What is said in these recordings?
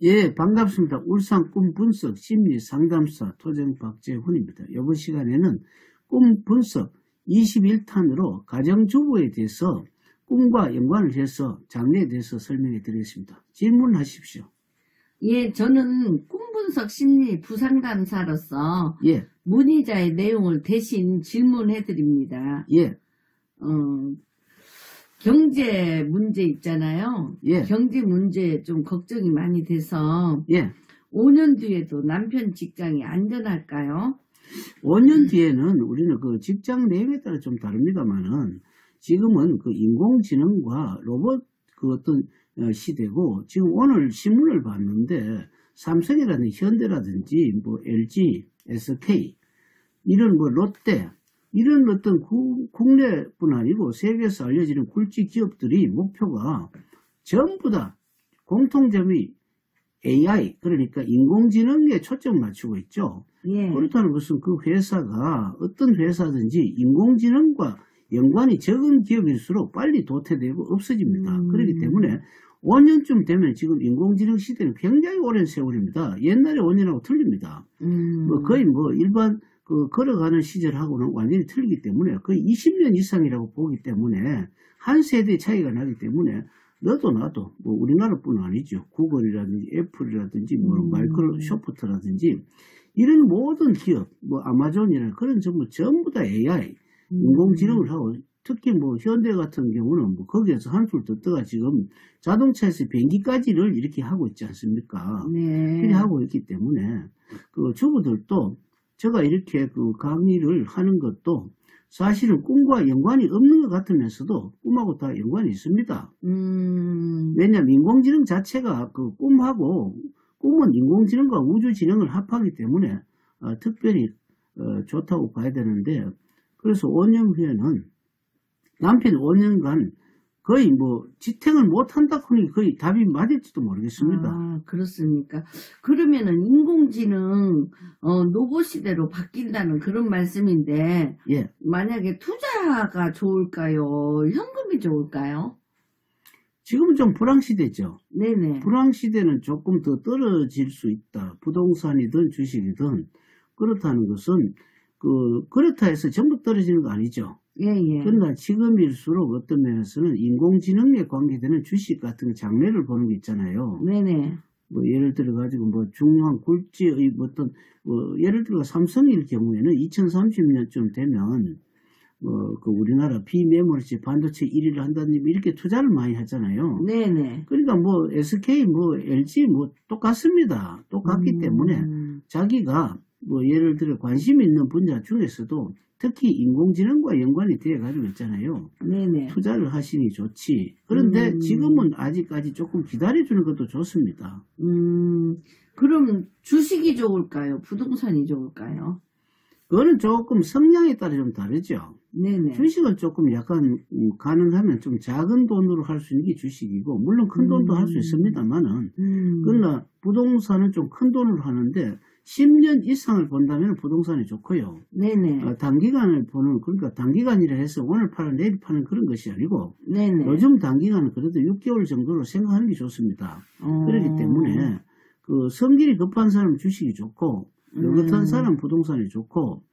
예, 반갑습니다. 울산 꿈 분석 심리 상담사 토정 박재훈입니다. 이번 시간에는 꿈 분석 21탄으로 가정주부에 대해서 꿈과 연관을 해서 장래에 대해서 설명해 드리겠습니다. 질문하십시오. 예, 저는 꿈분석 심리 부상담사로서 예, 문의자의 내용을 대신 질문해 드립니다. 예, 경제 문제 있잖아요. 예. 경제 문제 좀 걱정이 많이 돼서 예. 5년 뒤에도 남편 직장이 안전할까요? 5년 뒤에는 우리는 그 직장 내용에 따라 좀 다릅니다만은 지금은 그 인공지능과 로봇 그 어떤 시대고, 지금 오늘 신문을 봤는데 삼성이라든지 현대라든지 뭐 LG, SK 이런 뭐 롯데 이런 어떤 국내뿐 아니고 세계에서 알려지는 굴지 기업들이 목표가 전부 다 공통점이 AI, 그러니까 인공지능에 초점 맞추고 있죠. 예. 그렇다는 것은 그 회사가 어떤 회사든지 인공지능과 연관이 적은 기업일수록 빨리 도태되고 없어집니다. 그렇기 때문에 5년쯤 되면 지금 인공지능 시대는 굉장히 오랜 세월입니다. 옛날에 5년하고 틀립니다. 뭐 거의 뭐 일반 그 걸어가는 시절하고는 완전히 틀리기 때문에 거의 20년 이상이라고 보기 때문에 한 세대의 차이가 나기 때문에 너도 나도 뭐 우리나라뿐 아니죠. 구글이라든지 애플이라든지 뭐 마이크로소프트라든지 이런 모든 기업, 뭐 아마존이나 그런 전부 다 AI, 인공지능을 하고, 특히 뭐 현대 같은 경우는 뭐 거기에서 한술 더 떠가 지금 자동차에서 비행기까지를 이렇게 하고 있지 않습니까? 네. 그렇게 하고 있기 때문에 그 주부들도 제가 이렇게 그 강의를 하는 것도 사실은 꿈과 연관이 없는 것 같으면서도 꿈하고 다 연관이 있습니다. 왜냐하면 인공지능 자체가 그 꿈은 인공지능과 우주지능을 합하기 때문에 특별히 좋다고 봐야 되는데, 그래서 5년 후에는 남편이 5년간 거의 뭐 지탱을 못한다 하니 거의 답이 맞을지도 모르겠습니다. 아, 그렇습니까? 그러면은 인공지능 로봇 시대로 바뀐다는 그런 말씀인데, 예. 만약에 투자가 좋을까요? 현금이 좋을까요? 지금은 좀 불황시대죠. 네네. 불황시대는 조금 더 떨어질 수 있다. 부동산이든 주식이든. 그렇다는 것은 그렇다 해서 전부 떨어지는 거 아니죠. 예예. 그러나 지금일수록 어떤 면에서는 인공지능에 관계되는 주식 같은 장래를 보는 게 있잖아요. 네네. 뭐 예를 들어 가지고 뭐 중요한 굴지의 어떤 예를 들어 삼성일 경우에는 2030년쯤 되면 그 우리나라 비메모리칩 반도체 1위를 한다는 이렇게 투자를 많이 하잖아요. 네네. 그러니까 뭐 SK 뭐 LG 뭐 똑같습니다. 똑같기 때문에 자기가 뭐 예를 들어 관심 있는 분야 중에서도 특히 인공지능과 연관이 되어 가지고 있잖아요. 네네. 투자를 하시니 좋지. 그런데 지금은 아직까지 조금 기다려주는 것도 좋습니다. 그럼 주식이 좋을까요? 부동산이 좋을까요? 그거는 조금 성향에 따라 좀 다르죠. 네네. 주식은 조금 약간 가능하면 좀 작은 돈으로 할 수 있는 게 주식이고, 물론 큰 돈도 할 수 있습니다만은, 그러나 부동산은 좀 큰 돈으로 하는데 10년 이상을 본다면 부동산이 좋고요. 네네. 단기간을 보는, 그러니까 단기간이라 해서 오늘 파는 내일 파는 그런 것이 아니고, 네네. 요즘 단기간은 그래도 6개월 정도로 생각하는 게 좋습니다. 그렇기 때문에 그 성질이 급한 사람은 주식이 좋고, 느긋한 사람은 부동산이 좋고,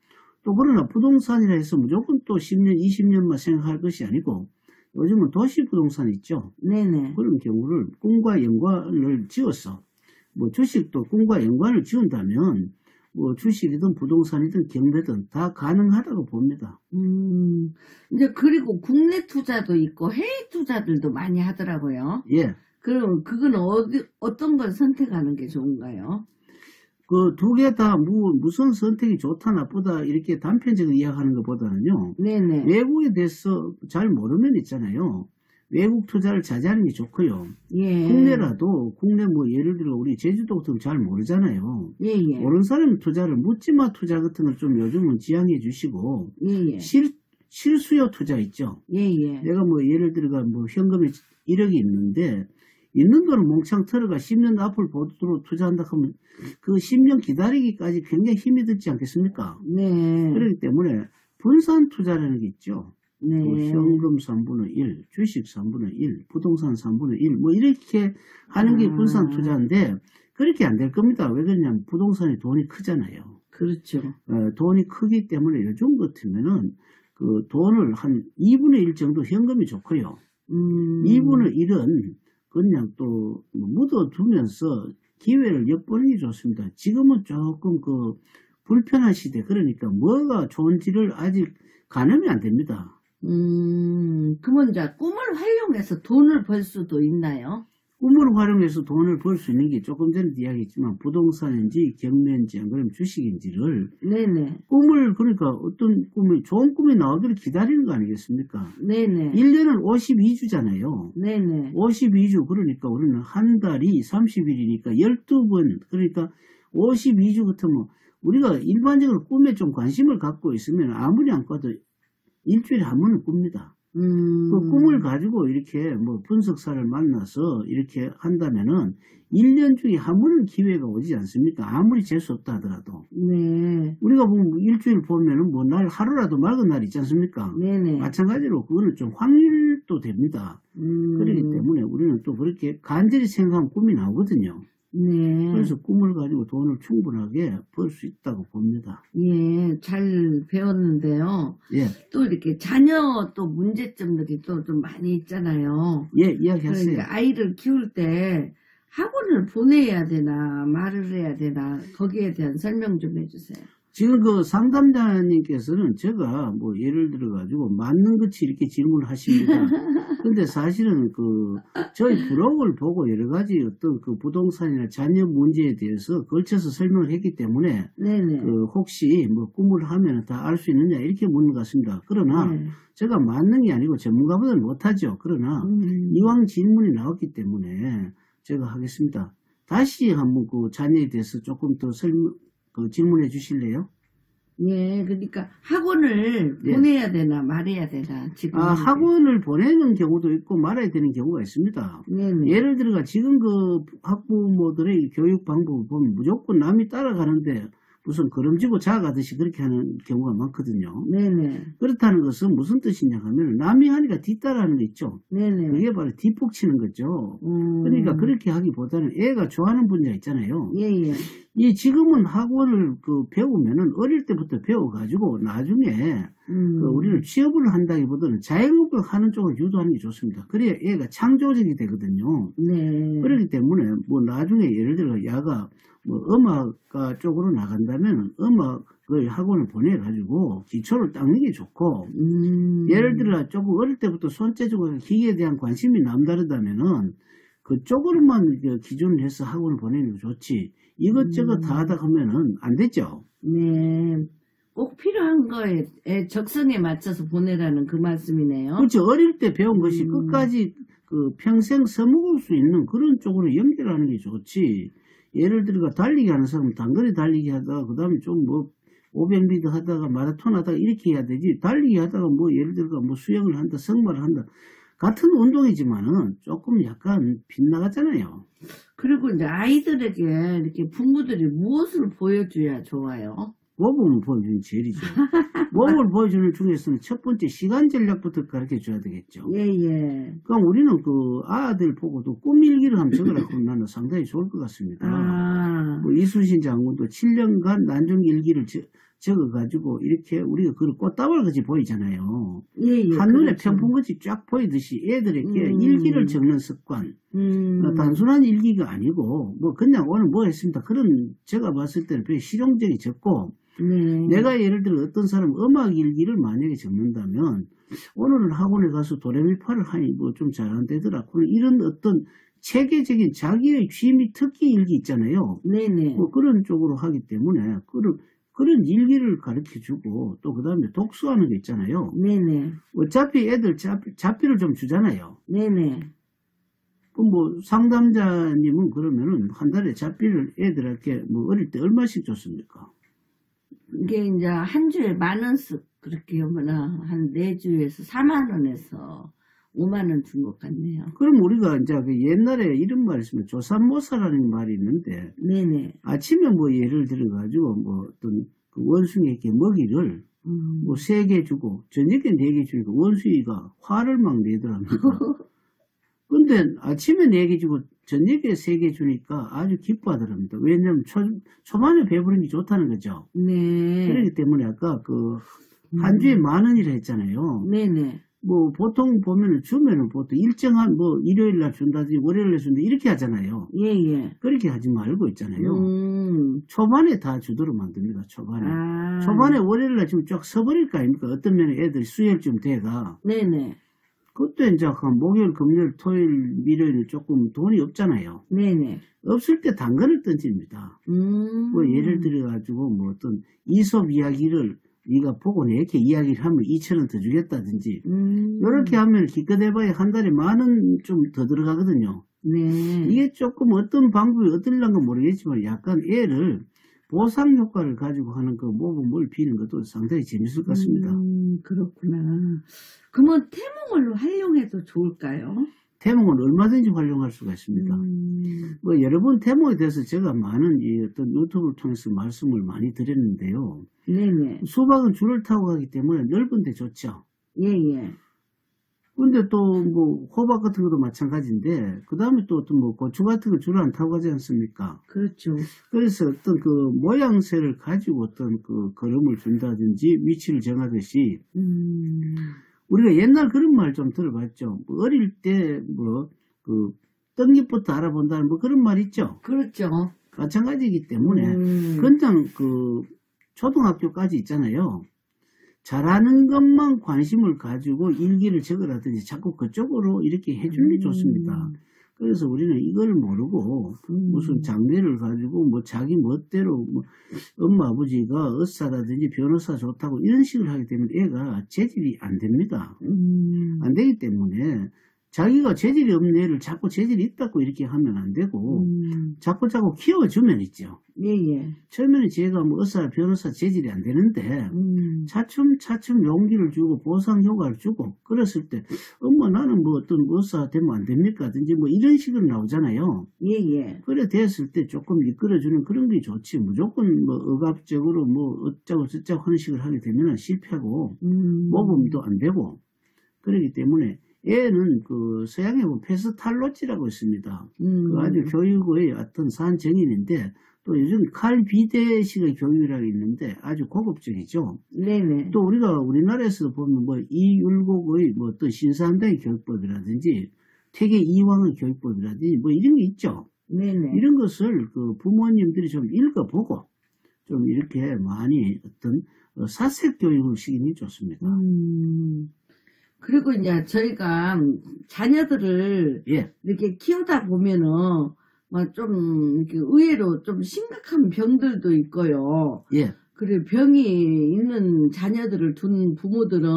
또 그러나 부동산이라 해서 무조건 또 10년, 20년만 생각할 것이 아니고, 요즘은 도시 부동산 있죠. 네네. 그런 경우를 꿈과 연관을 지어서, 뭐 주식도 꿈과 연관을 지은다면 뭐 주식이든 부동산이든 경매든 다 가능하다고 봅니다. 이제 그리고 국내 투자도 있고 해외 투자들도 많이 하더라고요. 예. 그럼 그건 어떤 걸 선택하는 게 좋은가요? 그 두 개 다 무슨 선택이 좋다 나쁘다 이렇게 단편적으로 이야기하는 것보다는요. 네네. 외국에 대해서 잘 모르면 있잖아요. 외국 투자를 자제하는 게 좋고요. 예. 국내라도 국내 뭐 예를 들어 우리 제주도 같은 거 잘 모르잖아요. 예예. 모르는 사람이 투자를 묻지마 투자 같은 걸 좀 요즘은 지양해 주시고, 예예. 실수요 투자 있죠. 예예. 내가 뭐 예를 들어가 뭐 현금이 1억이 있는데 있는 돈을 몽창 털어가 10년 앞을 보도록 투자한다 하면 그 10년 기다리기까지 굉장히 힘이 들지 않겠습니까? 네. 그렇기 때문에 분산 투자라는 게 있죠. 네. 또 현금 3분의 1, 주식 3분의 1, 부동산 3분의 1, 뭐 이렇게 하는 게 분산 투자인데 그렇게 안 될 겁니다. 왜 그러냐면 부동산이 돈이 크잖아요. 그렇죠. 돈이 크기 때문에 요즘 같으면은 그 돈을 한 2분의 1 정도 현금이 좋고요. 2분의 1은 그냥 또 묻어두면서 기회를 엿보는 게 좋습니다. 지금은 조금 그 불편한 시대, 그러니까 뭐가 좋은지를 아직 가늠이 안 됩니다. 그러면 이제 꿈을 활용해서 돈을 벌 수도 있나요? 꿈을 활용해서 돈을 벌 수 있는 게 조금 전에 이야기했지만 부동산인지 경매인지 안 그러면 주식인지를 네네. 꿈을 그러니까 어떤 꿈이 좋은 꿈이 나오기를 기다리는 거 아니겠습니까? 네네. 1년은 52주잖아요. 네네. 52주 그러니까 우리는 한 달이 30일이니까 12번 그러니까 52주 같으면 우리가 일반적으로 꿈에 좀 관심을 갖고 있으면 아무리 안 꿔도 일주일에 한 번은 꿉니다. 그 꿈을 가지고 이렇게 뭐 분석사를 만나서 이렇게 한다면은 1년 중에 한 번은 기회가 오지 않습니까? 아무리 재수 없다 하더라도. 네. 우리가 보면 일주일 보면은 뭐 날 하루라도 맑은 날 있지 않습니까? 네네. 마찬가지로 그거는 좀 확률도 됩니다. 그렇기 때문에 우리는 또 그렇게 간절히 생각하면 꿈이 나오거든요. 네. 그래서 꿈을 가지고 돈을 충분하게 벌 수 있다고 봅니다. 예, 잘 배웠는데요. 예. 또 이렇게 자녀 또 문제점들이 또 좀 많이 있잖아요. 예, 이야기하세요. 그러니까 아이를 키울 때 학원을 보내야 되나 말을 해야 되나 거기에 대한 설명 좀 해주세요. 지금 그 상담자님께서는 제가 뭐 예를 들어 가지고 맞는 것이 이렇게 질문을 하십니다. 근데 사실은 그 저희 블로그를 보고 여러 가지 어떤 그 부동산이나 자녀 문제에 대해서 걸쳐서 설명을 했기 때문에 네네. 그 혹시 뭐 꿈을 하면 다 알 수 있느냐 이렇게 묻는 것 같습니다. 그러나 네. 제가 맞는 게 아니고 전문가보다는 못하죠. 그러나 이왕 질문이 나왔기 때문에 제가 하겠습니다. 다시 한번 그 자녀에 대해서 조금 더 질문해 주실래요? 예, 그러니까 학원을 예. 보내야 되나 말해야 되나 지금. 학원을 보내는 경우도 있고 말아야 되는 경우가 있습니다. 네네. 예를 들어 지금 그 학부모들의 교육 방법을 보면 무조건 남이 따라가는데 무슨 걸음지고 자가듯이 그렇게 하는 경우가 많거든요. 네네. 그렇다는 것은 무슨 뜻이냐 하면 남이 하니까 뒤따라하는 거 있죠. 네네. 그게 바로 뒷북치는 거죠. 그러니까 그렇게 하기보다는 애가 좋아하는 분야 있잖아요. 예예. 이 지금은 학원을 그 배우면은 어릴 때부터 배워가지고 나중에 우리는 취업을 한다기보다는 자영업을 하는 쪽을 유도하는 게 좋습니다. 그래야 애가 창조적이 되거든요. 네. 그렇기 때문에 뭐 나중에 예를 들어 야가 뭐 음악가 쪽으로 나간다면 음악을 학원을 보내가지고 기초를 닦는 게 좋고 예를 들어 조금 어릴 때부터 손재주가 기계에 대한 관심이 남다르다면은 그쪽으로만 기준을 해서 학원을 보내는 게 좋지 이것저것 다 하다 보면은 안 되죠. 네. 꼭 필요한 거에 적성에 맞춰서 보내라는 그 말씀이네요. 그렇죠. 어릴 때 배운 것이 끝까지 그 평생 써먹을 수 있는 그런 쪽으로 연결하는 게 좋지. 예를 들어 달리기 하는 사람은 단거리 달리기 하다가 그 다음에 좀 뭐 500m 하다가 마라톤 하다가 이렇게 해야 되지. 달리기 하다가 뭐 예를 들어 뭐 수영을 한다, 승마를 한다. 같은 운동이지만은 조금 약간 빗나갔잖아요. 그리고 이제 아이들에게 이렇게 부모들이 무엇을 보여줘야 좋아요? 모범을 보여주는 제일이죠. 모범을 보여주는 중에서는 첫 번째 시간 전략부터 가르쳐줘야 되겠죠. 예예. 그럼 우리는 그 아들 보고도 꿈 일기를 한번 적으라 그러면 나는 상당히 좋을 것 같습니다. 뭐 이순신 장군도 7년간 난중 일기를 적어가지고 이렇게 우리가 그걸 꽃다발 같이 보이잖아요. 예예. 한눈에 그렇죠. 편풍같이 쫙 보이듯이 애들에게 일기를 적는 습관. 단순한 일기가 아니고 뭐 그냥 오늘 뭐 했습니다. 그런 제가 봤을 때는 되게 실용적이 적고 내가 예를 들어 어떤 사람 음악 일기를 만약에 적는다면 오늘은 학원에 가서 도레미파를 하니 뭐 좀 잘 안 되더라. 이런 어떤 체계적인 자기의 취미 특기 일기 있잖아요. 네네. 뭐 그런 쪽으로 하기 때문에 그런 일기를 가르쳐주고 또 그 다음에 독서하는 게 있잖아요. 네네. 어차피 애들 자필을 좀 주잖아요. 네네. 그럼 뭐 상담자님은 그러면은 한 달에 자필을 애들한테 뭐 어릴 때 얼마씩 줬습니까? 이게 이제 한 주에 10,000원씩 그렇게 하면은 한 4주에서 40,000원에서 50,000원 준 것 같네요. 그럼 우리가 이제 그 옛날에 이런 말이 있으면 조삼모사라는 말이 있는데 네네. 아침에 뭐 예를 들어 가지고 뭐 어떤 그 원숭이에게 먹이를 뭐 3개 주고 저녁에 4개 주니까 원수이가 화를 막 내더랍니다. 근데 아침에 4개 주고 저녁에 3개 주니까 아주 기뻐하더랍니다. 왜냐면 초반에 배부른 게 좋다는 거죠. 네. 그렇기 때문에 아까 그 한 주에 10,000원이라 했잖아요. 네네. 뭐 보통 보면은 주면은 보통 일정한 뭐 일요일 날 준다든지 월요일 날 준다 이렇게 하잖아요. 예예. 그렇게 하지 말고 있잖아요. 초반에 다 주도록 만듭니다. 초반에. 아. 초반에 월요일 날 지금 쫙 서버릴 거 아닙니까? 어떤 면에 애들이 수요일쯤 돼가. 네네. 그때 이제 한 목요일, 금요일, 토요일, 일요일 조금 돈이 없잖아요. 네네. 없을 때 당근을 던집니다. 뭐 예를 들어가지고 뭐 어떤 이솝 이야기를 네가 보고 이렇게 이야기를 하면 2,000원 더 주겠다든지 이렇게 하면 기껏 해봐야 한 달에 10,000원 좀 더 들어가거든요. 네. 이게 조금 어떤 방법이 어떨란가 모르겠지만 약간 애를 보상 효과를 가지고 하는 그 모범을 비는 것도 상당히 재밌을 것 같습니다. 그렇구나. 그러면 태몽을 활용해도 좋을까요? 태몽은 얼마든지 활용할 수가 있습니다. 뭐 여러분 태몽에 대해서 제가 많은 이 어떤 유튜브를 통해서 말씀을 많이 드렸는데요. 네네. 수박은 줄을 타고 가기 때문에 넓은 데 좋죠. 예예. 근데 또 뭐 호박 같은 것도 마찬가지인데 그 다음에 또 어떤 뭐 고추 같은 거 줄을 안 타고 가지 않습니까? 그렇죠. 그래서 어떤 그 모양새를 가지고 어떤 그 걸음을 준다든지 위치를 정하듯이 우리가 옛날 그런 말 좀 들어봤죠. 뭐 어릴 때 뭐 그 떡잎부터 알아본다는 뭐 그런 말 있죠. 그렇죠. 마찬가지이기 때문에 그냥 그 초등학교까지 있잖아요. 잘하는 것만 관심을 가지고 일기를 적으라든지 자꾸 그쪽으로 이렇게 해주는 게 좋습니다. 그래서 우리는 이걸 모르고 무슨 장래를 가지고 뭐 자기 멋대로 뭐 엄마 아버지가 의사라든지 변호사 좋다고 이런 식으로 하게 되면 애가 재질이 안 됩니다. 안 되기 때문에 자기가 재질이 없는 애를 자꾸 재질이 있다고 이렇게 하면 안 되고 자꾸 키워주면 있죠. 예예. 처음에는 제가 뭐 의사 변호사 재질이 안 되는데 차츰 용기를 주고 보상 효과를 주고 그랬을 때 엄마 나는 뭐 어떤 의사 되면 안 됩니까?든지 뭐 이런 식으로 나오잖아요. 예예. 그래 됐을 때 조금 이끌어주는 그런 게 좋지 무조건 뭐 억압적으로 뭐 어쩌고 저쩌고 하는 식으로 하게 되면 실패하고 모범도 안 되고 그렇기 때문에 얘는 그 서양에 보면 페스탈로치라고 있습니다. 그 아주 교육의 어떤 산정인인데 또 요즘 칼 비대식의 교육이라고 있는데 아주 고급적이죠. 네네. 또 우리가 우리나라에서 보면 뭐 이율곡의 뭐 또 신사임당의 교육법이라든지 퇴계 이황의 교육법이라든지 뭐 이런 게 있죠. 네네. 이런 것을 그 부모님들이 좀 읽어보고 좀 이렇게 많이 어떤 사색 교육을 시키는 게 좋습니다. 그리고 이제 저희가 자녀들을 예. 이렇게 키우다 보면은 막 좀 이렇게 의외로 좀 심각한 병들도 있고요. 예. 그리고 병이 있는 자녀들을 둔 부모들은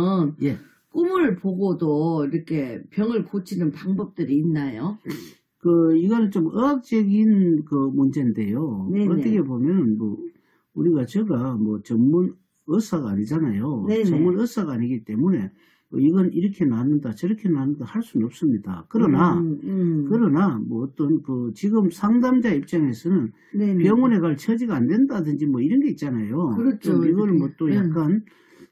예. 꿈을 보고도 이렇게 병을 고치는 방법들이 있나요? 이거는 좀 의학적인 그 문제인데요. 네네. 어떻게 보면 뭐 제가 뭐 전문 의사가 아니잖아요. 네네. 전문 의사가 아니기 때문에 이건 이렇게 낫는다 저렇게 낫는다 할 수는 없습니다. 그러나 뭐 어떤 그 지금 상담자 입장에서는 네네. 병원에 갈 처지가 안 된다든지 뭐 이런 게 있잖아요. 그렇죠. 이거는 뭐 또 약간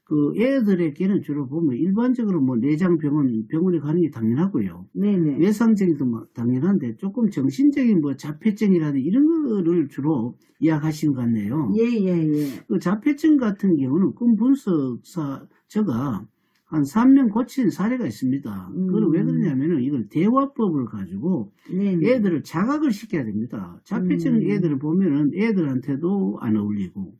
그 애들에게는 주로 보면 일반적으로 뭐 병원에 가는 게 당연하고요. 네네. 외상적인도 당연한데 조금 정신적인 뭐 자폐증이라든지 이런 거를 주로 이야기하시는 것 같네요. 예예예. 그 자폐증 같은 경우는 꿈 분석사가 한 3명 고친 사례가 있습니다. 그건 왜 그러냐면은 이걸 대화법을 가지고 네네. 애들을 자각을 시켜야 됩니다. 자폐증 애들을 보면은 애들한테도 안 어울리고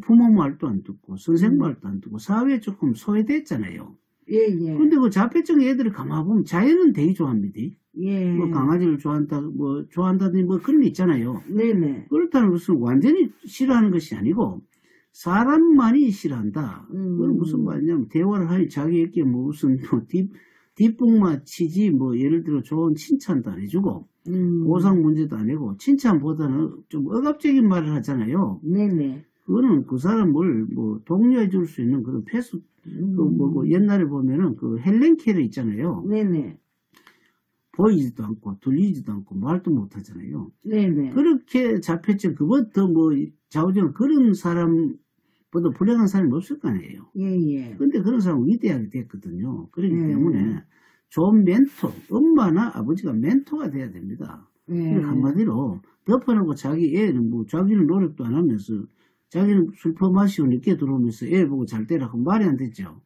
부모 말도 안 듣고 선생 말도 안 듣고 사회에 조금 소외됐잖아요. 예예. 근데 그 자폐증 애들을 가만 보면 자연은 되게 좋아합니다. 예. 뭐 강아지를 좋아한다든지 뭐 그런 게 있잖아요. 네네. 그렇다는 것은 완전히 싫어하는 것이 아니고 사람만이 싫어한다. 그건 무슨 말이냐면 대화를 하니 자기에게 뭐 무슨 뒷북만 치지 뭐 예를 들어 좋은 칭찬도 안 해주고 보상 문제도 안 해고 칭찬보다는 좀 억압적인 말을 하잖아요. 네네. 그거는 그 사람을 뭐 독려해 줄 수 있는 그런 뭐 옛날에 보면은 그 헬렌 켈러 있잖아요. 네네. 보이지도 않고 들리지도 않고 말도 못 하잖아요. 네네. 그렇게 자폐증 그것도 뭐 좌우정 그런 사람 보다 불행한 사람이 없을 거 아니에요. 예. 근데 그런 사람은 위대하게 됐거든요. 그렇기 예. 때문에 좋은 멘토, 엄마나 아버지가 멘토가 돼야 됩니다. 예. 한마디로 덮어놓고 자기 애는 뭐 자기는 노력도 안 하면서 자기는 술 퍼마시고 늦게 들어오면서 애 보고 잘 때라고 말이 안 되죠.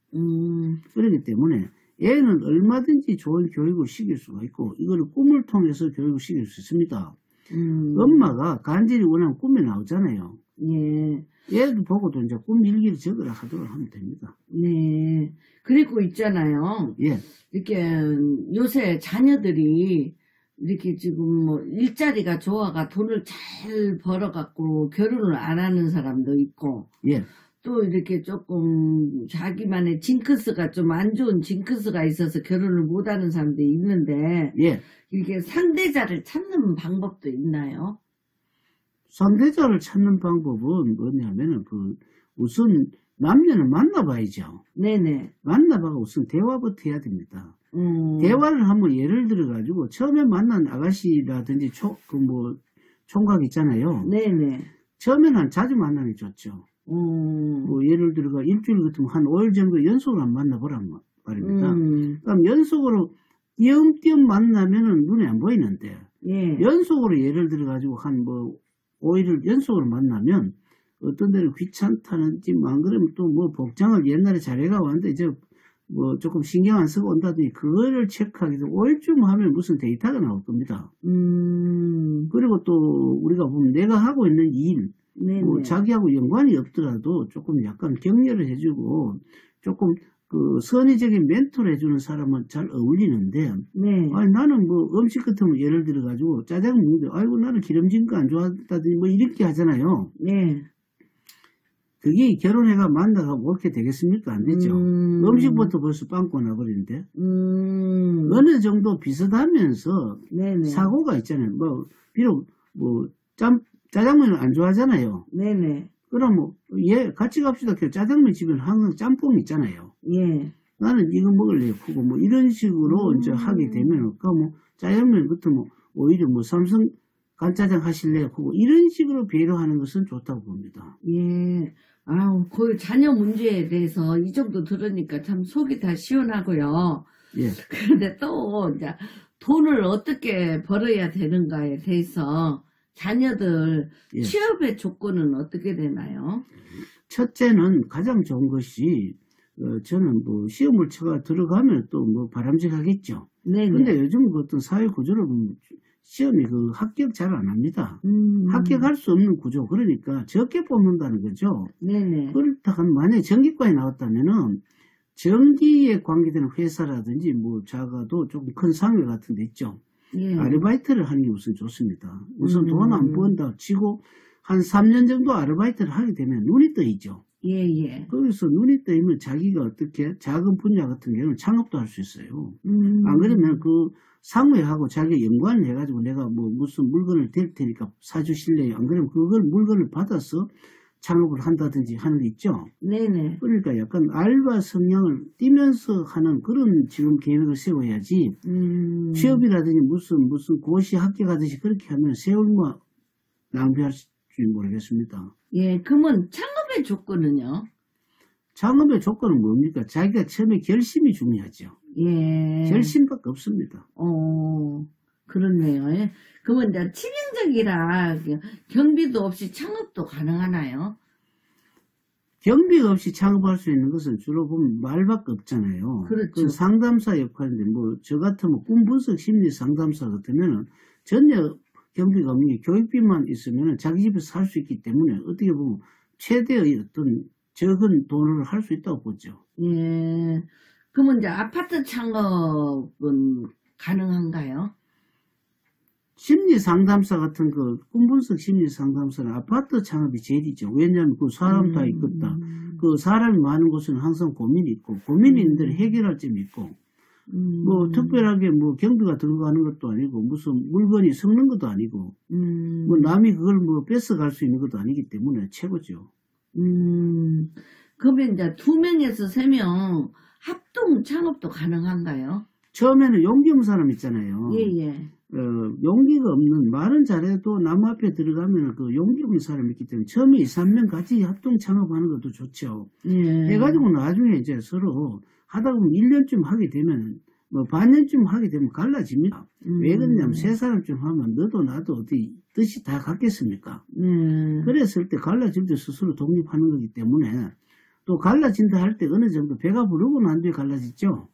그렇기 때문에 애는 얼마든지 좋은 교육을 시킬 수가 있고 이거를 꿈을 통해서 교육을 시킬 수 있습니다. 엄마가 간절히 원하는 꿈이 나오잖아요. 예. 얘도 보고도 이제 꿈 일기를 적으라 하도록 하면 됩니다. 네. 그리고 있잖아요. 예. 이렇게 요새 자녀들이 이렇게 지금 뭐 일자리가 좋아가 돈을 잘 벌어갖고 결혼을 안 하는 사람도 있고 예. 또 이렇게 조금 자기만의 징크스가 좀 안 좋은 징크스가 있어서 결혼을 못 하는 사람도 있는데 예. 이게 상대자를 찾는 방법도 있나요? 상대자를 찾는 방법은 뭐냐면은 우선 남녀는 만나봐야죠. 네네. 만나봐가 우선 대화부터 해야 됩니다. 대화를 한번 예를 들어가지고 처음에 만난 아가씨라든지 총각 있잖아요. 네네. 처음에는 자주 만나는 게 좋죠. 뭐 예를 들어가 일주일 같으면 한 5일 정도 연속으로 한번 만나보란 말입니다. 그럼 연속으로 띄엄띄엄 만나면은 눈에 안 보이는데 예. 연속으로 예를 들어가지고 한 5일을 연속으로 만나면 어떤 데는 귀찮다는지 안 그러면 또 뭐 복장을 옛날에 잘해가 왔는데 뭐 조금 신경 안 쓰고 온다더니 그거를 체크하기도 5일쯤 하면 무슨 데이터가 나올 겁니다. 그리고 또 우리가 보면 내가 하고 있는 일, 뭐 자기하고 연관이 없더라도 조금 약간 격려를 해주고 조금 선의적인 멘토를 해주는 사람은 잘 어울리는데, 네. 아니, 나는 뭐 음식 같은 거 예를 들어가지고 짜장 먹는데, 아이고, 나는 기름진 거 안 좋아한다더니 뭐 이렇게 하잖아요. 네. 그게 결혼해가 만나가 그렇게 되겠습니까? 안 되죠. 음식부터 벌써 빵꾸 나버리는데. 어느 정도 비슷하면서 네네. 사고가 있잖아요. 비록 짜장면을 안 좋아하잖아요. 네네. 그럼 같이 갑시다. 짜장면 집에는 항상 짬뽕 있잖아요. 예. 나는 이거 먹을래요. 그거 뭐 이런 식으로 이제 하게 되면, 짜장면부터 오히려 삼성 간짜장 하실래요? 그거 이런 식으로 배려하는 것은 좋다고 봅니다. 예. 그 자녀 문제에 대해서 이 정도 들으니까 참 속이 다 시원하고요. 예. 그런데 또 이제 돈을 어떻게 벌어야 되는가에 대해서 자녀들 예. 취업의 조건은 어떻게 되나요? 첫째는 가장 좋은 것이 저는 시험을 쳐가 들어가면 또 바람직하겠죠. 네네. 근데 요즘 어떤 사회 구조를 보면 시험이 합격 잘 안 합니다. 합격할 수 없는 구조. 그러니까 적게 뽑는다는 거죠. 네네. 그렇다면 만약에 전기과에 나왔다면은 전기에 관계되는 회사라든지 작아도 조금 큰 상회 같은 데 있죠. 예. 아르바이트를 하는 게 우선 좋습니다. 우선 돈 안 번다 치고 한 3년 정도 아르바이트를 하게 되면 눈이 떠있죠. 예. 거기서 눈이 떠이면 자기가 어떻게 작은 분야 같은 경우는 창업도 할 수 있어요. 안 그러면 상회하고 자기가 연관을 해가지고 내가 무슨 물건을 댈 테니까 사주실래요? 안 그러면 그걸 물건을 받아서 창업을 한다든지 하는 게 있죠. 네네. 그러니까 약간 알바 성향을 띠면서 하는 그런 지금 계획을 세워야지 취업이라든지 무슨 고시 합격하듯이 그렇게 하면 세월만 낭비할지 모르겠습니다. 예, 그러면 창업의 조건은요? 창업의 조건은 뭡니까? 자기가 처음에 결심이 중요하죠. 예. 결심밖에 없습니다. 그렇네요. 예. 그러면 이제 치명적이라 경비도 없이 창업도 가능하나요? 경비가 없이 창업할 수 있는 것은 주로 보면 말밖에 없잖아요. 그렇죠. 상담사 역할인데 저 같으면 꿈 분석 심리 상담사 같으면은 전혀 경비가 없는 게 교육비만 있으면 자기 집에서 살 수 있기 때문에 어떻게 보면 최대의 어떤 적은 돈으로 할 수 있다고 보죠. 예. 그러면 이제 아파트 창업은 가능한가요? 심리 상담사 같은 꿈 분석 심리 상담사는 아파트 창업이 제일이죠. 왜냐하면 사람 다 있겠다. 사람이 많은 곳은 항상 고민이 있고 고민이 있는 데는 해결할 점이 있고 특별하게 경비가 들어가는 것도 아니고 무슨 물건이 섞는 것도 아니고 남이 그걸 뺏어갈 수 있는 것도 아니기 때문에 최고죠. 그러면 이제 2명에서 3명 합동 창업도 가능한가요? 처음에는 용기 없는 사람 있잖아요. 예. 용기가 없는, 말은 잘해도 남 앞에 들어가면 그 용기 없는 사람이 있기 때문에 처음에 2, 3명 같이 합동 창업하는 것도 좋죠. 예. 해가지고 나중에 이제 서로 하다 보면 1년쯤 하게 되면, 뭐 반년쯤 하게 되면 갈라집니다. 왜 그러냐면 세 사람쯤 하면 너도 나도 어디 뜻이 다 같겠습니까? 그랬을 때 갈라질 때 스스로 독립하는 거기 때문에, 또 갈라진다 할 때 어느 정도 배가 부르고 난 뒤에 갈라지죠.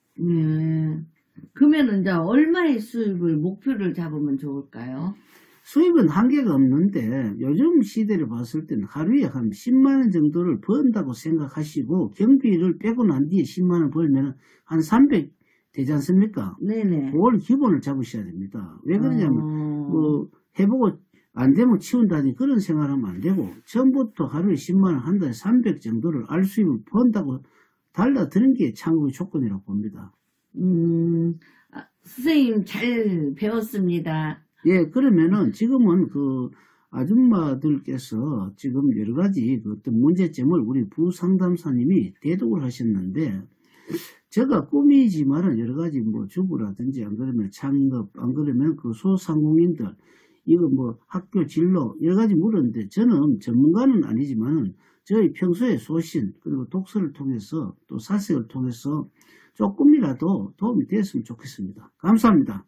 그러면 이제 얼마의 수입을 목표를 잡으면 좋을까요? 수입은 한계가 없는데 요즘 시대를 봤을 때는 하루에 한 10만 원 정도를 번다고 생각하시고 경비를 빼고 난 뒤에 10만 원 벌면 한 300 되지 않습니까? 네네. 그걸 기본을 잡으셔야 됩니다. 왜 그러냐면 뭐 해보고 안 되면 치운다니 그런 생활하면 안 되고, 처음부터 하루에 10만 원, 한 달에 300 정도를 알 수입을 번다고 달라드는 게 창업의 조건이라고 봅니다. 선생님 잘 배웠습니다. 예, 그러면은 지금은 그 아줌마들께서 지금 여러 가지 그 어떤 문제점을 우리 부상담사님이 대독을 하셨는데, 제가 꿈이지만은 여러 가지 뭐 주부라든지 안 그러면 창업, 안 그러면 그 소상공인들, 이거 뭐 학교 진로 여러 가지 물었는데, 저는 전문가는 아니지만은 저희 평소에 소신 그리고 독서를 통해서 또 사색을 통해서 조금이라도 도움이 됐으면 좋겠습니다. 감사합니다.